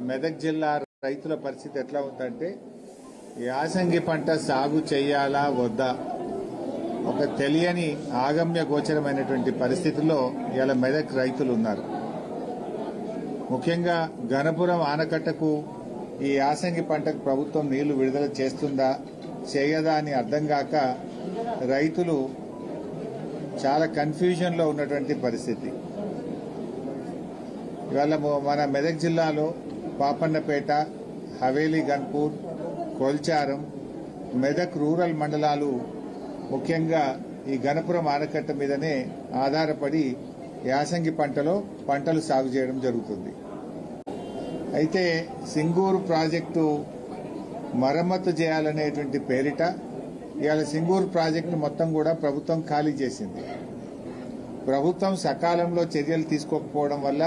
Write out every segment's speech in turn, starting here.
మెదక్ జిల్లా రైతుల పరిస్థితి ఎట్లా ఉందంటే యాసంగి పంట సాగు చేయాలా వద్దా ఒక తెలియని ఆగమ్య గోచరమైనటువంటి పరిస్థితుల్లో ఇలా మెదక్ రైతులు ఉన్నారు. ముఖ్యంగా గణపురం ఆనకట్టకు ఈ యాసంగి పంటకు ప్రభుత్వం నీళ్లు విడుదల చేస్తుందా చేయదా అని అర్థం కాక రైతులు చాలా కన్ఫ్యూజన్లో ఉన్నటువంటి పరిస్థితి. ఇవాళ మన మెదక్ జిల్లాలో పాపన్నపేట, హవేలీ గన్పూర్, కొల్చారం, మెదక్ రూరల్ మండలాలు ముఖ్యంగా ఈ గణపురం ఆనకట్ట మీదనే ఆధారపడి యాసంగి పంటలు సాగు చేయడం జరుగుతుంది. అయితే సింగూరు ప్రాజెక్టు మరమ్మతు చేయాలనేటువంటి పేరిట ఇవాళ సింగూరు ప్రాజెక్టు మొత్తం కూడా ప్రభుత్వం ఖాళీ చేసింది. ప్రభుత్వం సకాలంలో చర్యలు తీసుకోకపోవడం వల్ల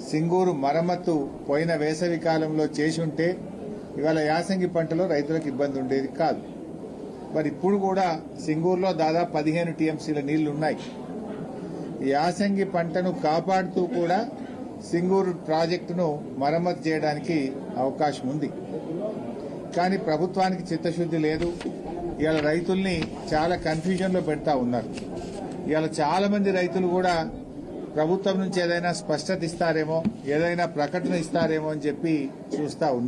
సింగూరు మరమ్మతు పోయిన వేసవి కాలంలో చేసి ఉంటే ఇవాళ యాసంగి పంటలో రైతులకు ఇబ్బంది ఉండేది కాదు. మరి ఇప్పుడు కూడా సింగూరులో దాదాపు 15 టీఎంసీల నీళ్లు ఉన్నాయి. యాసంగి పంటను కాపాడుతూ కూడా సింగూరు ప్రాజెక్టును మరమ్మతు చేయడానికి అవకాశం ఉంది. కానీ ప్రభుత్వానికి చిత్తశుద్ది లేదు. ఇవాళ రైతుల్ని చాలా కన్ఫ్యూజన్లో పెడతా ఉన్నారు. ఇవాళ చాలా మంది రైతులు కూడా ప్రభుత్వం నుంచి ఏదైనా స్పష్టత ఇస్తారేమో, ఏదైనా ప్రకటన ఇస్తారేమో అని చెప్పి చూస్తా ఉన్నారు.